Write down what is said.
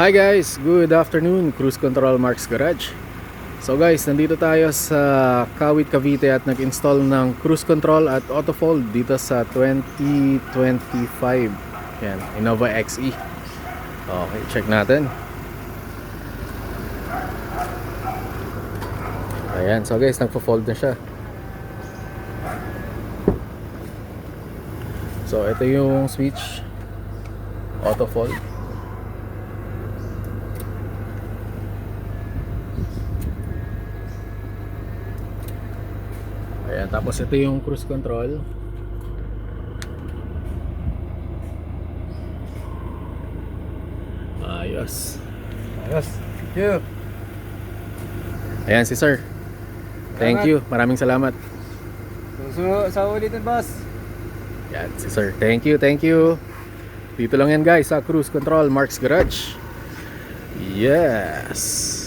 Hi guys, good afternoon, Cruise Control Marks Garage. So guys, nandito tayo sa Kawit, Cavite at nag-install ng cruise control at auto fold dito sa 2025. Yan, Innova XE. Okay, check natin. Ayan, so guys, nagpo-fold na siya. So ito yung switch, auto fold. Ayan, tapos ito yung cruise control. Ayos. Ayos. Thank you. Ayan si sir. Thank you. Maraming salamat. Susunod sa ulitin, boss. Yan si sir. Thank you, thank you. Dito lang yan guys sa Cruise Control Marks Garage. Yes.